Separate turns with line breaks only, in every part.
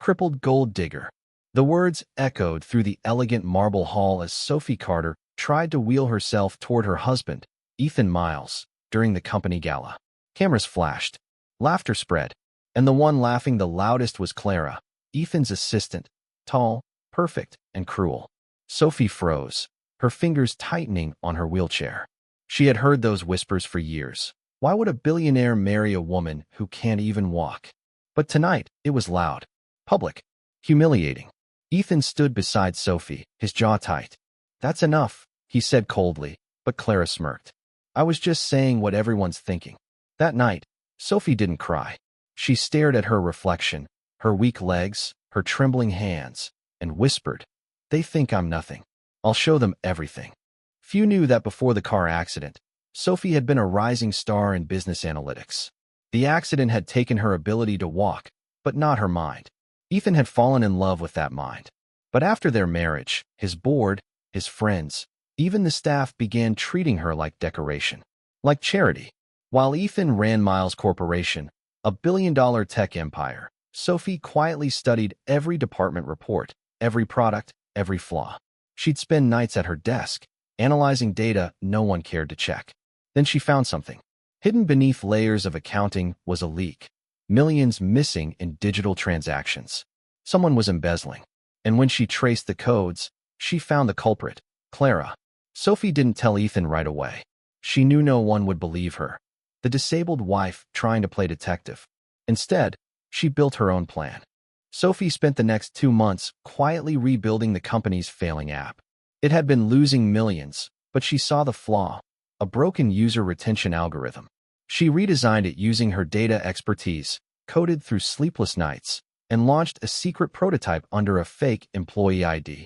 Crippled gold digger. The words echoed through the elegant marble hall as Sophie Carter tried to wheel herself toward her husband, Ethan Miles, during the company gala. Cameras flashed. Laughter spread. And the one laughing the loudest was Clara, Ethan's assistant, tall, perfect, and cruel. Sophie froze, her fingers tightening on her wheelchair. She had heard those whispers for years. Why would a billionaire marry a woman who can't even walk? But tonight, it was loud, public, humiliating. Ethan stood beside Sophie, his jaw tight. "That's enough," he said coldly, but Clara smirked. "I was just saying what everyone's thinking." That night, Sophie didn't cry. She stared at her reflection, her weak legs, her trembling hands, and whispered, "They think I'm nothing. I'll show them everything." Few knew that before the car accident, Sophie had been a rising star in business analytics. The accident had taken her ability to walk, but not her mind. Ethan had fallen in love with that mind. But after their marriage, his board, his friends, even the staff began treating her like decoration, like charity. While Ethan ran Miles Corporation, a billion-dollar tech empire, Sophie quietly studied every department report, every product, every flaw. She'd spend nights at her desk, analyzing data no one cared to check. Then she found something. Hidden beneath layers of accounting was a leak. Millions missing in digital transactions. Someone was embezzling. And when she traced the codes, she found the culprit, Clara. Sophie didn't tell Ethan right away. She knew no one would believe her. The disabled wife trying to play detective. Instead, she built her own plan. Sophie spent the next 2 months quietly rebuilding the company's failing app. It had been losing millions, but she saw the flaw, a broken user retention algorithm. She redesigned it using her data expertise, coded through sleepless nights, and launched a secret prototype under a fake employee ID.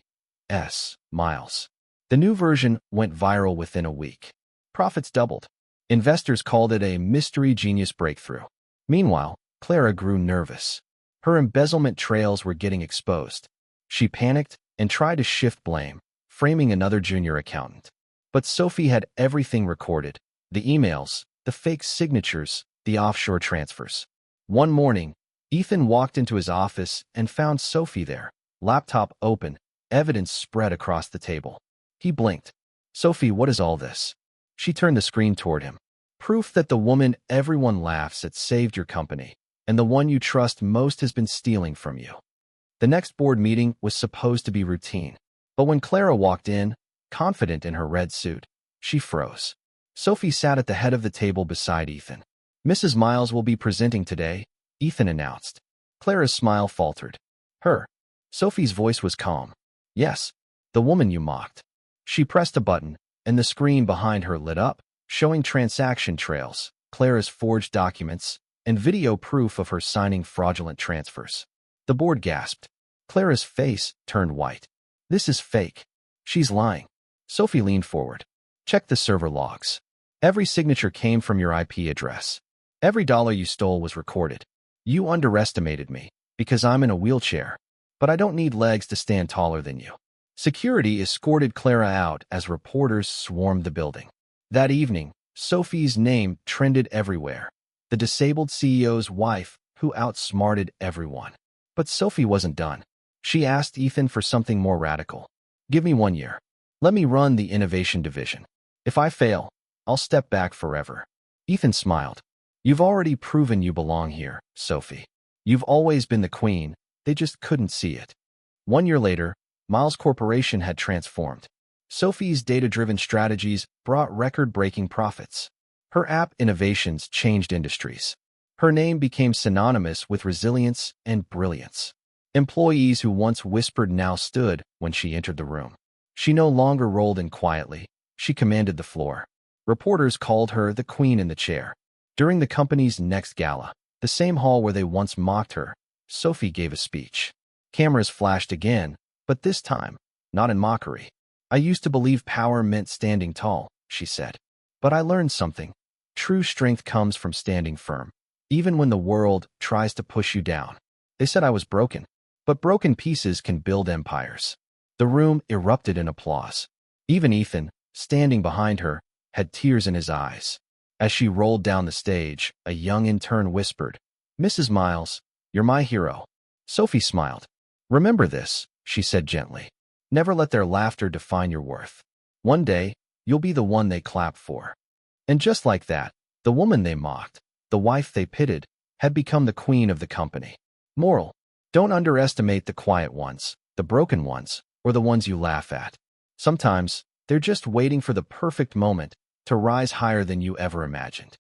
Miles. The new version went viral within a week. Profits doubled. Investors called it a mystery genius breakthrough. Meanwhile, Clara grew nervous. Her embezzlement trails were getting exposed. She panicked and tried to shift blame, framing another junior accountant. But Sophie had everything recorded: the emails, the fake signatures, the offshore transfers. One morning, Ethan walked into his office and found Sophie there, laptop open, evidence spread across the table. He blinked. "Sophie, what is all this?" She turned the screen toward him. "Proof that the woman everyone laughs at saved your company, and the one you trust most has been stealing from you." The next board meeting was supposed to be routine. But when Clara walked in, confident in her red suit, she froze. Sophie sat at the head of the table beside Ethan. "Mrs. Miles will be presenting today," Ethan announced. Clara's smile faltered. "Her." Sophie's voice was calm. "Yes, the woman you mocked." She pressed a button, and the screen behind her lit up, showing transaction trails, Clara's forged documents, and video proof of her signing fraudulent transfers. The board gasped. Clara's face turned white. "This is fake. She's lying." Sophie leaned forward. "Check the server logs. Every signature came from your IP address. Every dollar you stole was recorded. You underestimated me, because I'm in a wheelchair. But I don't need legs to stand taller than you." Security escorted Clara out as reporters swarmed the building. That evening, Sophie's name trended everywhere. The disabled CEO's wife, who outsmarted everyone. But Sophie wasn't done. She asked Ethan for something more radical. "Give me 1 year. Let me run the innovation division. If I fail, I'll step back forever." Ethan smiled. "You've already proven you belong here, Sophie. You've always been the queen, they just couldn't see it." 1 year later, Miles Corporation had transformed. Sophie's data-driven strategies brought record-breaking profits. Her app innovations changed industries. Her name became synonymous with resilience and brilliance. Employees who once whispered now stood when she entered the room. She no longer rolled in quietly. She commanded the floor. Reporters called her the queen in the chair. During the company's next gala, the same hall where they once mocked her, Sophie gave a speech. Cameras flashed again, but this time, not in mockery. "I used to believe power meant standing tall," she said. "But I learned something. True strength comes from standing firm, even when the world tries to push you down." They said I was broken, but broken pieces can build empires. The room erupted in applause. Even Ethan, standing behind her, had tears in his eyes. As she rolled down the stage, a young intern whispered, "Mrs. Miles, you're my hero." Sophie smiled. Remember this, she said gently. Never let their laughter define your worth. One day, you'll be the one they clap for. And just like that, the woman they mocked, the wife they pitied, had become the queen of the company. Moral: don't underestimate the quiet ones, the broken ones, or the ones you laugh at. Sometimes, they're just waiting for the perfect moment to rise higher than you ever imagined.